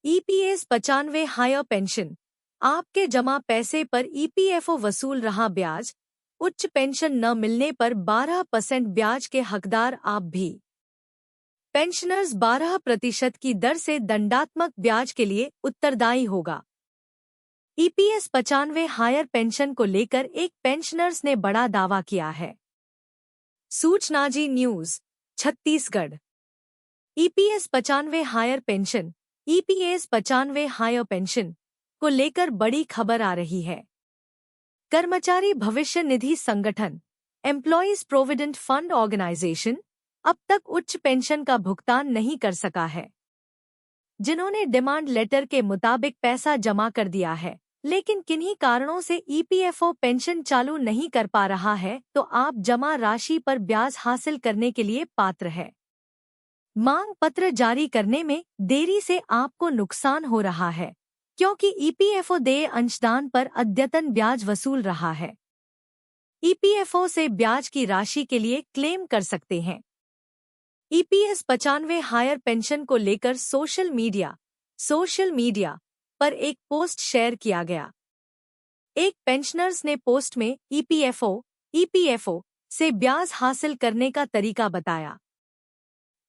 EPS 95 higher pension. आपके जमा पैसे पर ईपीएफओ वसूल रहा ब्याज। उच्च पेंशन न मिलने पर 12% ब्याज के हकदार आप भी। पेंशनर्स 12% की दर से दंडात्मक ब्याज के लिए उत्तरदायी होगा। ईपीएस 95 हायर पेंशन को लेकर एक पेंशनर्स ने बड़ा दावा किया है। सूचना जी news Chhattisgarh. EPS 95 higher pension EPS 95 higher pension को लेकर बड़ी खबर आ रही है। कर्मचारी भविष्य निधि संगठन एम्प्लॉयज प्रोविडेंट फंड ऑर्गेनाइजेशन अब तक उच्च पेंशन का भुगतान नहीं कर सका है। जिन्होंने डिमांड लेटर के मुताबिक पैसा जमा कर दिया है, लेकिन किन्हीं कारणों से ईपीएफओ पेंशन चालू नहीं कर पा रहा है, तो आप जमा राशि पर ब्याज हासिल करने के लिए पात्र है। मांग पत्र जारी करने में देरी से आपको नुकसान हो रहा है, क्योंकि ईपीएफओ देय अंशदान पर अद्यतन ब्याज वसूल रहा है। ईपीएफओ से ब्याज की राशि के लिए क्लेम कर सकते हैं। ईपीएस 95 हायर पेंशन को लेकर सोशल मीडिया पर एक पोस्ट शेयर किया गया। एक पेंशनर्स ने पोस्ट में ईपीएफओ से ब्याज हासिल करने का तरीका बताया।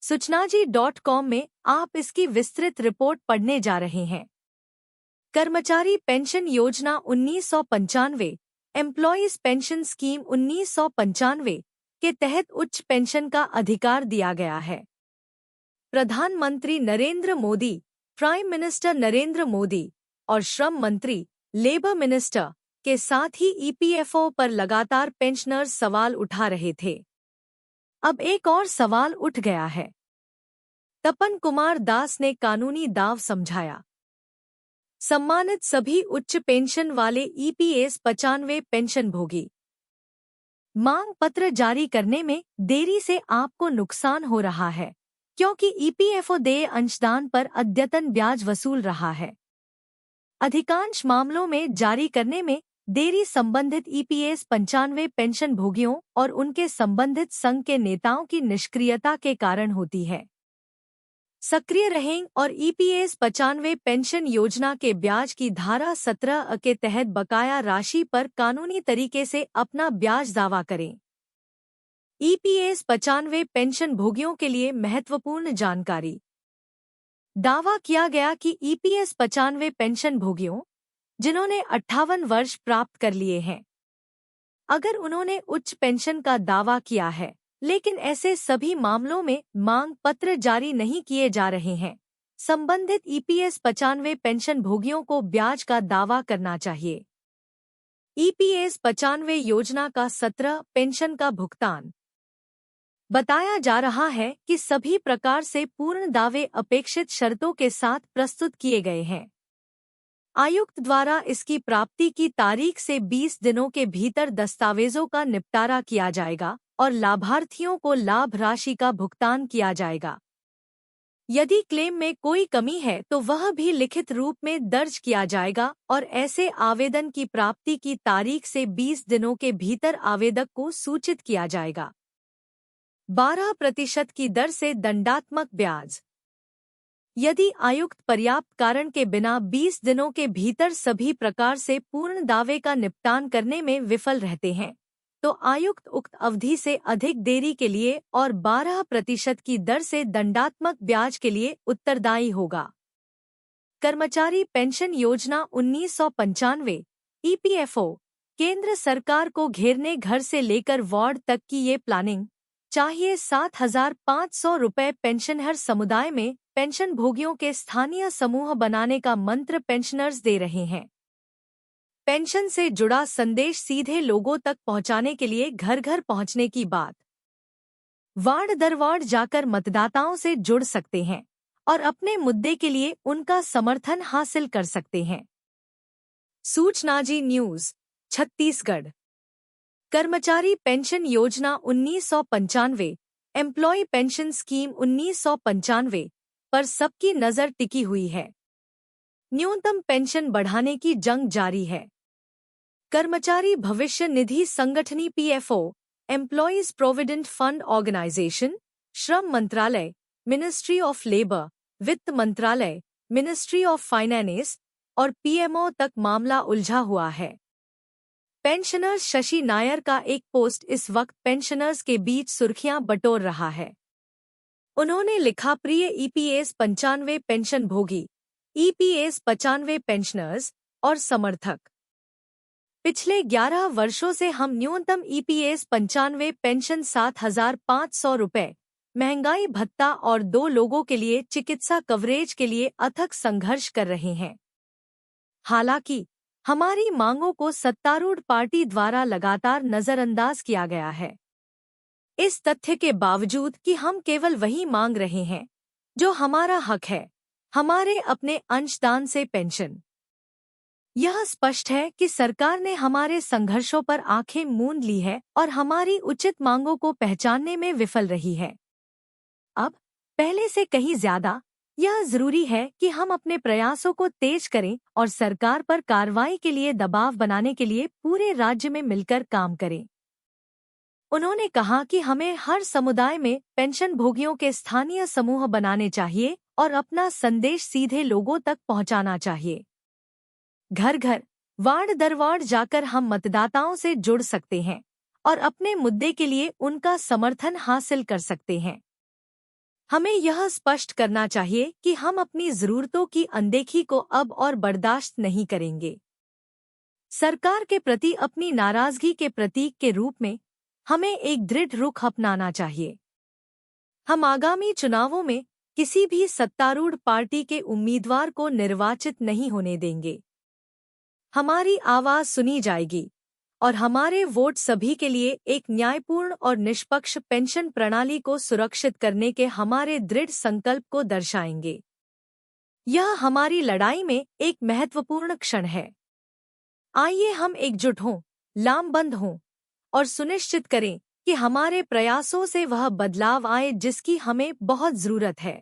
सूचनाजी.com में आप इसकी विस्तृत रिपोर्ट पढ़ने जा रहे हैं। कर्मचारी पेंशन योजना 1995 एम्प्लॉयज पेंशन स्कीम 1995 के तहत उच्च पेंशन का अधिकार दिया गया है। प्रधानमंत्री नरेंद्र मोदी, प्राइम मिनिस्टर नरेंद्र मोदी और श्रम मंत्री लेबर मिनिस्टर के साथ ही ईपीएफओ पर लगातार पेंशनर्स सवाल उठा रहे थे। अब एक और सवाल उठ गया है। तपन कुमार दास ने कानूनी दाव समझाया। सम्मानित सभी उच्च पेंशन वाले ईपीएस 95 पेंशन भोगी, मांग पत्र जारी करने में देरी से आपको नुकसान हो रहा है, क्योंकि ईपीएफओ देय अंशदान पर अद्यतन ब्याज वसूल रहा है। अधिकांश मामलों में जारी करने में देरी संबंधित ईपीएस 95 पेंशन भोगियों और उनके संबंधित संघ के नेताओं की निष्क्रियता के कारण होती है। सक्रिय रहें और ईपीएस 95 पेंशन योजना के ब्याज की धारा 17 के तहत बकाया राशि पर कानूनी तरीके से अपना ब्याज दावा करें। ईपीएस 95 पेंशन भोगियों के लिए महत्वपूर्ण जानकारी। दावा किया गया कि ईपीएस 95 पेंशन भोगियों जिन्होंने 58 वर्ष प्राप्त कर लिए हैं, अगर उन्होंने उच्च पेंशन का दावा किया है, लेकिन ऐसे सभी मामलों में मांग पत्र जारी नहीं किए जा रहे हैं, संबंधित ईपीएस 95 पेंशन भोगियों को ब्याज का दावा करना चाहिए। ईपीएस 95 योजना का 17 पेंशन का भुगतान। बताया जा रहा है कि सभी प्रकार से पूर्ण दावे अपेक्षित शर्तों के साथ प्रस्तुत किए गए हैं। आयुक्त द्वारा इसकी प्राप्ति की तारीख से 20 दिनों के भीतर दस्तावेजों का निपटारा किया जाएगा और लाभार्थियों को लाभ राशि का भुगतान किया जाएगा। यदि क्लेम में कोई कमी है तो वह भी लिखित रूप में दर्ज किया जाएगा और ऐसे आवेदन की प्राप्ति की तारीख से 20 दिनों के भीतर आवेदक को सूचित किया जाएगा। 12% की दर से दंडात्मक ब्याज। यदि आयुक्त पर्याप्त कारण के बिना 20 दिनों के भीतर सभी प्रकार से पूर्ण दावे का निपटान करने में विफल रहते हैं, तो आयुक्त उक्त अवधि से अधिक देरी के लिए और 12% की दर से दंडात्मक ब्याज के लिए उत्तरदायी होगा। कर्मचारी पेंशन योजना 1995 ईपीएफओ केंद्र सरकार को घेरने घर से लेकर वार्ड तक की ये प्लानिंग चाहिए। 7,500 रुपये पेंशन हर समुदाय में पेंशन भोगियों के स्थानीय समूह बनाने का मंत्र पेंशनर्स दे रहे हैं। पेंशन से जुड़ा संदेश सीधे लोगों तक पहुंचाने के लिए घर घर पहुंचने की बात। वार्ड दर वार्ड जाकर मतदाताओं से जुड़ सकते हैं और अपने मुद्दे के लिए उनका समर्थन हासिल कर सकते हैं। सूचना जी न्यूज छत्तीसगढ़। कर्मचारी पेंशन योजना 1995 एम्प्लॉय पेंशन स्कीम 1995 पर सबकी नजर टिकी हुई है। न्यूनतम पेंशन बढ़ाने की जंग जारी है। कर्मचारी भविष्य निधि संगठन EPFO, employees provident fund organisation, श्रम मंत्रालय, मिनिस्ट्री ऑफ लेबर, वित्त मंत्रालय, मिनिस्ट्री ऑफ फाइनेंस और पीएमओ तक मामला उलझा हुआ है। पेंशनर्स शशि नायर का एक पोस्ट इस वक्त पेंशनर्स के बीच सुर्खियां बटोर रहा है। उन्होंने लिखा, प्रिय ईपीएस 95 पेंशन भोगी, ईपीएस 95 पेंशनर्स और समर्थक, पिछले 11 वर्षों से हम न्यूनतम ईपीएस 95 पेंशन 7,500 रुपये, महंगाई भत्ता और 2 लोगों के लिए चिकित्सा कवरेज के लिए अथक संघर्ष कर रहे हैं। हालांकि हमारी मांगों को सत्तारूढ़ पार्टी द्वारा लगातार नजरअंदाज किया गया है। इस तथ्य के बावजूद कि हम केवल वही मांग रहे हैं जो हमारा हक है, हमारे अपने अंशदान से पेंशन। यह स्पष्ट है कि सरकार ने हमारे संघर्षों पर आंखें मूंद ली है और हमारी उचित मांगों को पहचानने में विफल रही है। अब पहले से कहीं ज्यादा यह जरूरी है कि हम अपने प्रयासों को तेज करें और सरकार पर कार्रवाई के लिए दबाव बनाने के लिए पूरे राज्य में मिलकर काम करें। उन्होंने कहा कि हमें हर समुदाय में पेंशन भोगियों के स्थानीय समूह बनाने चाहिए और अपना संदेश सीधे लोगों तक पहुंचाना चाहिए। घर घर, वार्ड दर वार्ड जाकर हम मतदाताओं से जुड़ सकते हैं और अपने मुद्दे के लिए उनका समर्थन हासिल कर सकते हैं। हमें यह स्पष्ट करना चाहिए कि हम अपनी जरूरतों की अनदेखी को अब और बर्दाश्त नहीं करेंगे। सरकार के प्रति अपनी नाराजगी के प्रतीक के रूप में हमें एक दृढ़ रुख अपनाना चाहिए। हम आगामी चुनावों में किसी भी सत्तारूढ़ पार्टी के उम्मीदवार को निर्वाचित नहीं होने देंगे। हमारी आवाज सुनी जाएगी और हमारे वोट सभी के लिए एक न्यायपूर्ण और निष्पक्ष पेंशन प्रणाली को सुरक्षित करने के हमारे दृढ़ संकल्प को दर्शाएंगे। यह हमारी लड़ाई में एक महत्वपूर्ण क्षण है। आइए हम एकजुट हों, लामबंद हों और सुनिश्चित करें कि हमारे प्रयासों से वह बदलाव आए जिसकी हमें बहुत जरूरत है।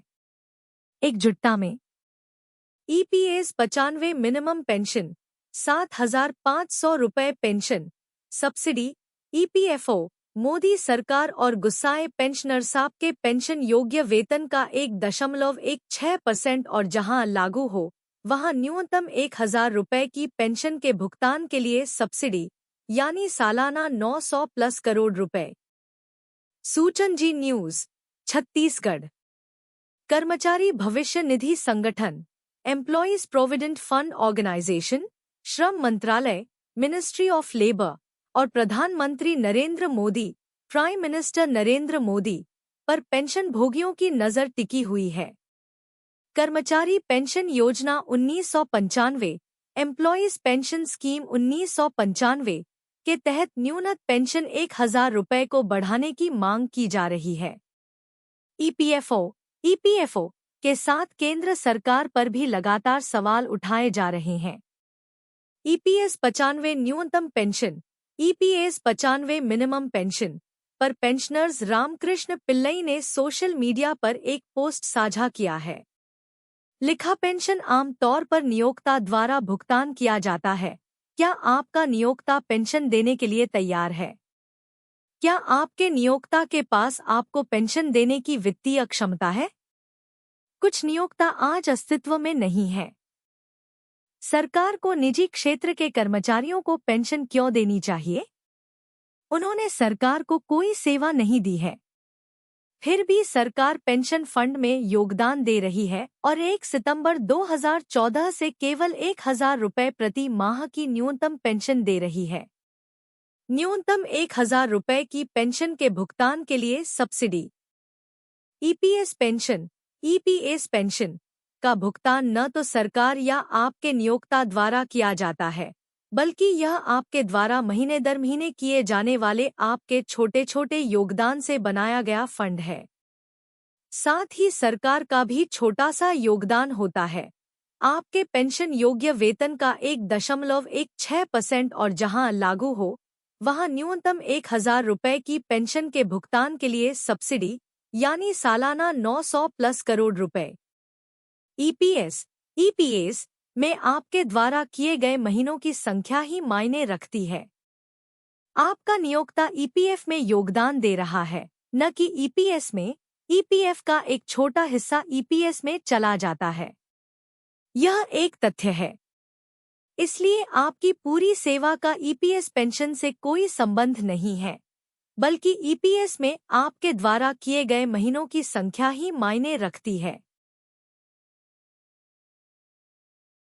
एकजुटता में ईपीएस 95 मिनिमम पेंशन, 7,500 रुपये पेंशन सब्सिडी, ईपीएफओ, मोदी सरकार और गुस्साए पेंशनर साहब के पेंशन योग्य वेतन का 1.16% और जहां लागू हो वहां न्यूनतम 1,000 रुपये की पेंशन के भुगतान के लिए सब्सिडी, यानी सालाना 900+ करोड़ रुपए। सूचन जी न्यूज, छत्तीसगढ़। कर्मचारी भविष्य निधि संगठन, एम्प्लॉयज प्रोविडेंट फंड ऑर्गेनाइजेशन, श्रम मंत्रालय, मिनिस्ट्री ऑफ लेबर और प्रधानमंत्री नरेंद्र मोदी, प्राइम मिनिस्टर नरेंद्र मोदी पर पेंशन भोगियों की नजर टिकी हुई है। कर्मचारी पेंशन योजना 1995, एम्प्लॉयज पेंशन स्कीम 1995 के तहत न्यूनतम पेंशन 1,000 रुपये को बढ़ाने की मांग की जा रही है। ईपीएफओ के साथ केंद्र सरकार पर भी लगातार सवाल उठाए जा रहे हैं। ईपीएस 95 न्यूनतम पेंशन, ईपीएस 95 मिनिमम पेंशन पर पेंशनर्स रामकृष्ण पिल्लई ने सोशल मीडिया पर एक पोस्ट साझा किया है। लिखा, पेंशन आम तौर पर नियोक्ता द्वारा भुगतान किया जाता है। क्या आपका नियोक्ता पेंशन देने के लिए तैयार है? क्या आपके नियोक्ता के पास आपको पेंशन देने की वित्तीय क्षमता है? कुछ नियोक्ता आज अस्तित्व में नहीं है। सरकार को निजी क्षेत्र के कर्मचारियों को पेंशन क्यों देनी चाहिए? उन्होंने सरकार को कोई सेवा नहीं दी है। फिर भी सरकार पेंशन फंड में योगदान दे रही है और 1 सितंबर 2014 से केवल 1,000 रुपये प्रति माह की न्यूनतम पेंशन दे रही है। न्यूनतम 1,000 रुपये की पेंशन के भुगतान के लिए सब्सिडी, ईपीएस पेंशन का भुगतान न तो सरकार या आपके नियोक्ता द्वारा किया जाता है, बल्कि यह आपके द्वारा महीने दर महीने किए जाने वाले आपके छोटे छोटे योगदान से बनाया गया फंड है। साथ ही सरकार का भी छोटा सा योगदान होता है। आपके पेंशन योग्य वेतन का 1.16% और जहां लागू हो वहां न्यूनतम 1,000 रुपये की पेंशन के भुगतान के लिए सब्सिडी, यानी सालाना 900+ करोड़ रुपए। ईपीएस में आपके द्वारा किए गए महीनों की संख्या ही मायने रखती है। आपका नियोक्ता ईपीएफ में योगदान दे रहा है, न कि ईपीएस में। ईपीएफ का एक छोटा हिस्सा ईपीएस में चला जाता है। यह एक तथ्य है। इसलिए आपकी पूरी सेवा का ईपीएस पेंशन से कोई संबंध नहीं है, बल्कि ईपीएस में आपके द्वारा किए गए महीनों की संख्या ही मायने रखती है।